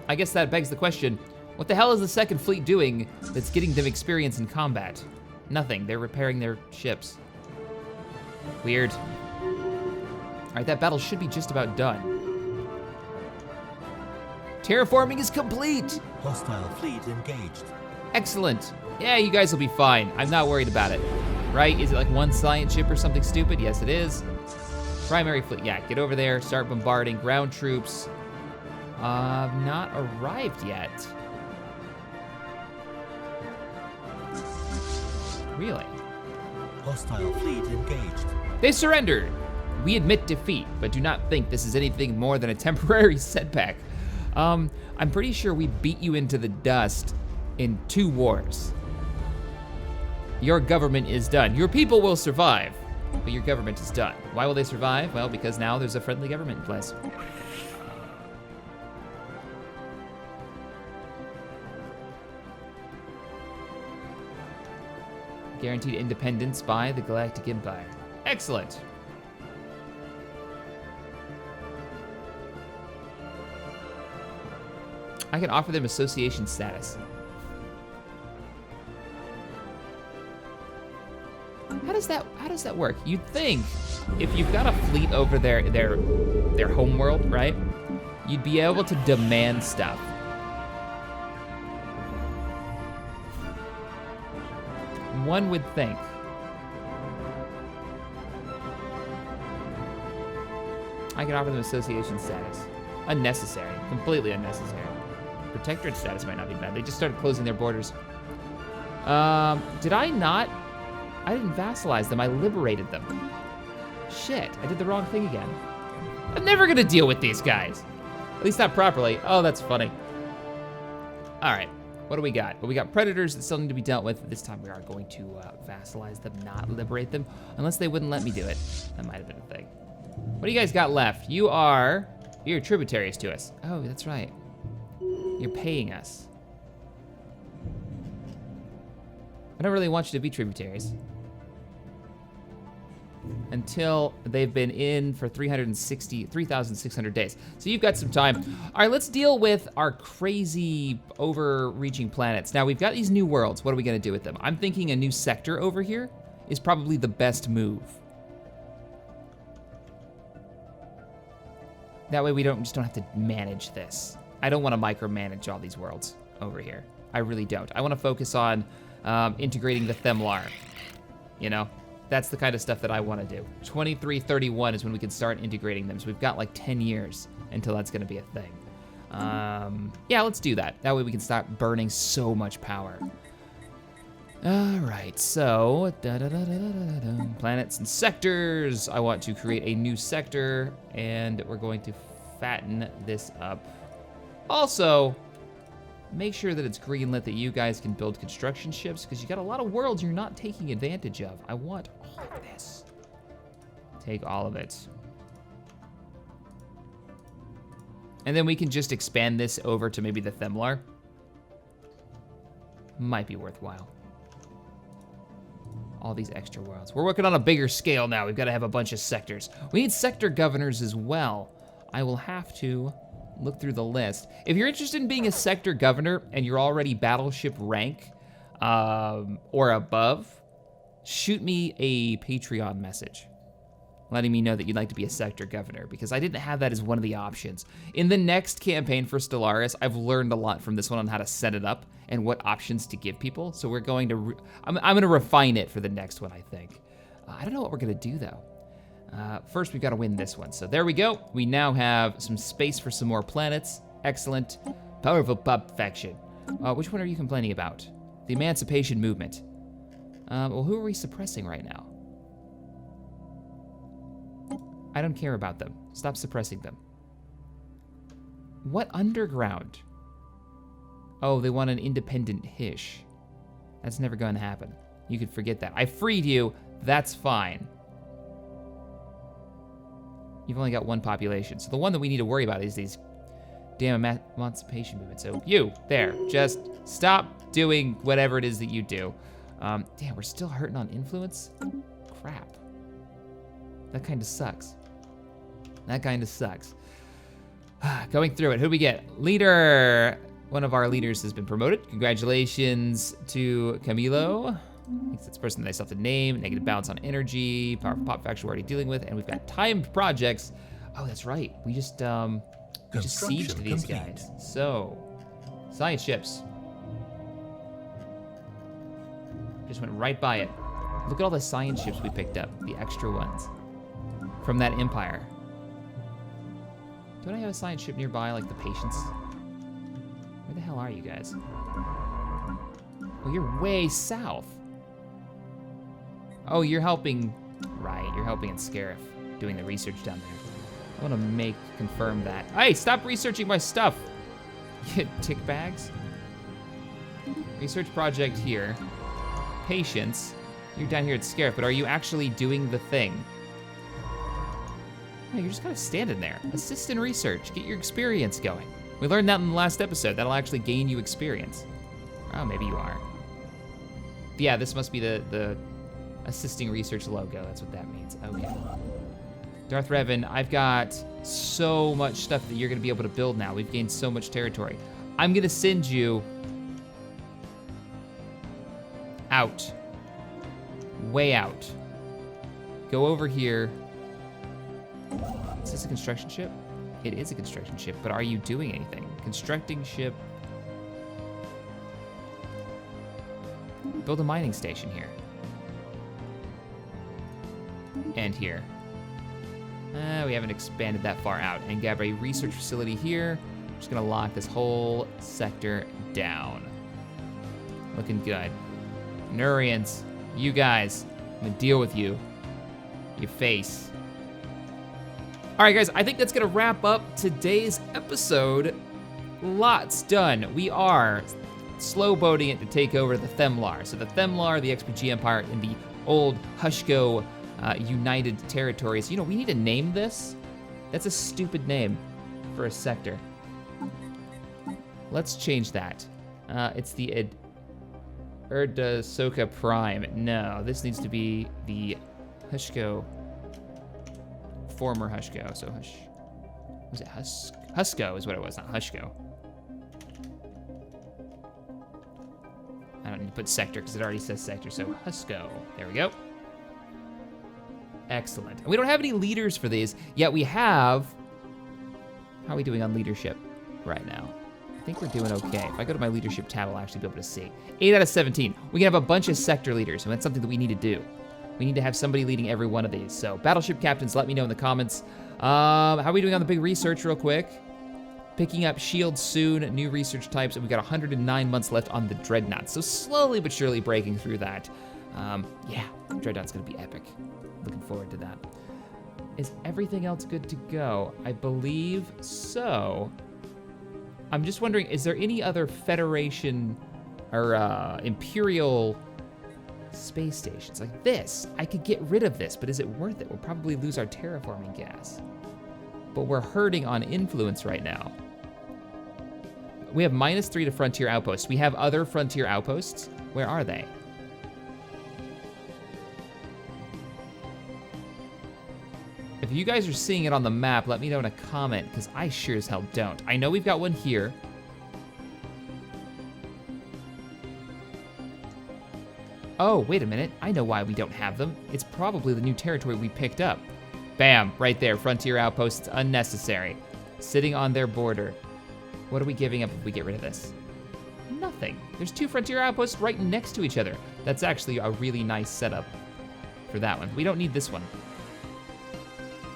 I guess that begs the question, what the hell is the 2nd Fleet doing that's getting them experience in combat? Nothing, they're repairing their ships. Weird. All right, that battle should be just about done. Terraforming is complete. Hostile fleet engaged. Excellent. Yeah, you guys will be fine. I'm not worried about it. Right? Is it like one science ship or something stupid? Yes, it is. Primary fleet, yeah, get over there, start bombarding. Ground troops, not arrived yet. Really? Hostile fleet engaged. They surrendered. We admit defeat, but do not think this is anything more than a temporary setback. I'm pretty sure we beat you into the dust in 2 wars. Your government is done. Your people will survive, but your government is done. Why will they survive? Well, because now there's a friendly government in place. Guaranteed independence by the Galactic Empire. Excellent. I can offer them association status. How does that work? You'd think if you've got a fleet over their home world, right? You'd be able to demand stuff. One would think. I can offer them association status. Unnecessary, completely unnecessary. Protectorate status might not be bad. They just started closing their borders. Did I not? I didn't vassalize them, I liberated them. Shit, I did the wrong thing again. I'm never gonna deal with these guys. At least not properly. Oh, that's funny. All right, what do we got? Well, we got predators that still need to be dealt with. This time we are going to vassalize them, not liberate them, unless they wouldn't let me do it. That might have been a thing. What do you guys got left? You're tributaries to us. Oh, that's right. You're paying us. I don't really want you to be tributaries. Until they've been in for 3,600 days. So you've got some time. All right, let's deal with our crazy overreaching planets. Now we've got these new worlds. What are we gonna do with them? I'm thinking a new sector over here is probably the best move. That way we just don't have to manage this. I don't want to micromanage all these worlds over here. I really don't. I want to focus on integrating the Themlar. You know, that's the kind of stuff that I want to do. 2331 is when we can start integrating them. So we've got like 10 years until that's going to be a thing. Yeah, let's do that. That way we can start burning so much power. All right, so planets and sectors. I want to create a new sector, and we're going to fatten this up. Also, make sure that it's greenlit that you guys can build construction ships, because you got a lot of worlds you're not taking advantage of. I want all of this. Take all of it. And then we can just expand this over to maybe the Themlar. Might be worthwhile. All these extra worlds. We're working on a bigger scale now. We've got to have a bunch of sectors. We need sector governors as well. I will have to look through the list. If you're interested in being a sector governor and you're already battleship rank or above, shoot me a Patreon message letting me know that you'd like to be a sector governor, because I didn't have that as one of the options. In the next campaign for Stellaris, I've learned a lot from this one on how to set it up and what options to give people. So we're going to, I'm gonna refine it for the next one, I think. I don't know what we're gonna do though. First, we've gotta win this one. So there we go. We now have some space for some more planets. Excellent. Powerful pop faction. Which one are you complaining about? The Emancipation Movement. Well, who are we suppressing right now? I don't care about them. Stop suppressing them. What underground? Oh, they want an independent Hish. That's never going to happen. You could forget that. I freed you. That's fine. You've only got one population. So the one that we need to worry about is these damn emancipation movements. So you, there, just stop doing whatever it is that you do. Damn, we're still hurting on influence? Crap. That kind of sucks. That kind of sucks. Going through it, who do we get? Leader. One of our leaders has been promoted. Congratulations to Camilo. Thinks it's the person that I still have to name. Negative balance on energy. Powerful pop faction we're already dealing with. And we've got timed projects. Oh, that's right. We just sieged these guys. So, science ships. Just went right by it. Look at all the science ships we picked up. The extra ones. From that empire. Don't I have a science ship nearby, like the Patience? Where the hell are you guys? Oh, you're way south. Oh, you're helping, right, you're helping in Scarif, doing the research down there. I wanna confirm that. Hey, stop researching my stuff. You tick bags. Research project here. Patience. You're down here at Scarif, but are you actually doing the thing? No, you're just kind of standing there. Assist in research, get your experience going. We learned that in the last episode. That'll actually gain you experience. Oh, maybe you are. Yeah, this must be the assisting research logo. That's what that means. Okay. Darth Revan, I've got so much stuff that you're gonna be able to build now. We've gained so much territory. I'm gonna send you out. Way out. Go over here. Is this a construction ship? It is a construction ship, but are you doing anything? Constructing ship. Build a mining station here. And here. We haven't expanded that far out. And grab a research facility here. Just gonna lock this whole sector down. Looking good. Nurians, you guys, I'm gonna deal with you. Your face. All right, guys, I think that's gonna wrap up today's episode. Lots done. We are slow boating it to take over the Themlar. So the Themlar, the XPG Empire, in the old Hushko United Territories. You know, we need to name this. That's a stupid name for a sector. Let's change that. It's the Erdasoka Prime. No, this needs to be the Hushko. Former Hushko, so was it Husko is what it was, not Hushko. I don't need to put sector because it already says sector, so Husko. There we go. Excellent. And we don't have any leaders for these, yet we have, how are we doing on leadership right now? I think we're doing okay. If I go to my leadership tab, I'll actually be able to see. 8 out of 17. We can have a bunch of sector leaders, and that's something that we need to do. We need to have somebody leading every one of these. So battleship captains, let me know in the comments. How are we doing on the big research real quick? Picking up shields soon, new research types, and we've got 109 months left on the Dreadnought. So slowly but surely breaking through that. Yeah, Dreadnought's gonna be epic. Looking forward to that. Is everything else good to go? I believe so. I'm just wondering, is there any other Federation or Imperial space stations like this? I could get rid of this, but is it worth it? We'll probably lose our terraforming gas. But we're hurting on influence right now. We have -3 to frontier outposts. We have other frontier outposts. Where are they? If you guys are seeing it on the map, let me know in a comment, because I sure as hell don't. I know we've got one here. Oh, wait a minute. I know why we don't have them. It's probably the new territory we picked up. Bam, right there, frontier outposts, unnecessary. Sitting on their border. What are we giving up if we get rid of this? Nothing. There's 2 frontier outposts right next to each other. That's actually a really nice setup for that one. We don't need this one.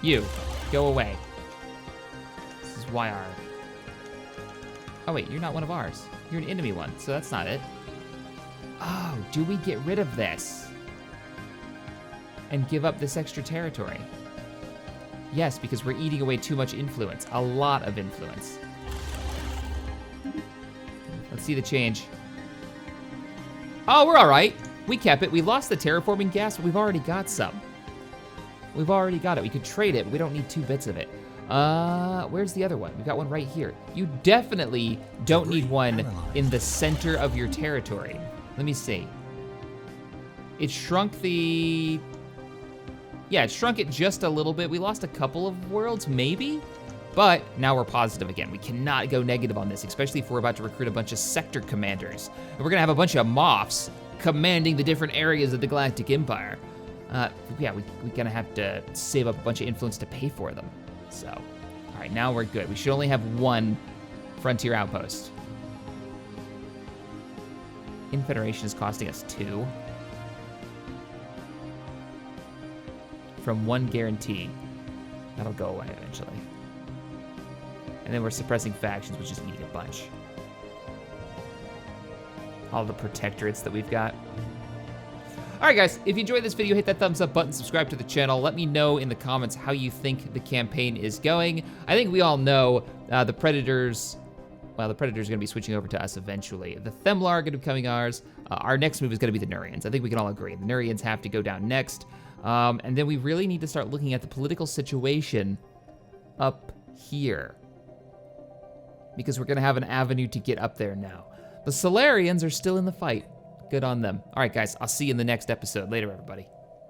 You, go away. This is YR. Oh wait, you're not one of ours. You're an enemy one, so that's not it. Oh, do we get rid of this? And give up this extra territory? Yes, because we're eating away too much influence. A lot of influence. Let's see the change. Oh, we're all right. We kept it. We lost the terraforming gas, but we've already got some. We've already got it. We could trade it, but we don't need 2 bits of it. Where's the other one? We've got one right here. You definitely don't need one in the center of your territory. Let me see. It shrunk the... Yeah, it shrunk it just a little bit. We lost a couple of worlds, maybe? But now we're positive again. We cannot go negative on this, especially if we're about to recruit a bunch of sector commanders. And we're gonna have a bunch of Moffs commanding the different areas of the Galactic Empire. Yeah, we're gonna have to save up a bunch of influence to pay for them. So, all right, now we're good. We should only have 1 frontier outpost. Infederation is costing us 2. From 1 guarantee. That'll go away eventually. And then we're suppressing factions, which just eat a bunch. All the protectorates that we've got. All right, guys, if you enjoyed this video, hit that thumbs up button, subscribe to the channel. Let me know in the comments how you think the campaign is going. I think we all know the Predators, well, the Predators are gonna be switching over to us eventually. The Themlar are gonna be becoming ours. Our next move is gonna be the Nurians. I think we can all agree. The Nurians have to go down next. And then we really need to start looking at the political situation up here, because we're gonna have an avenue to get up there now. The Solarians are still in the fight. Good on them. All right, guys, I'll see you in the next episode. Later, everybody.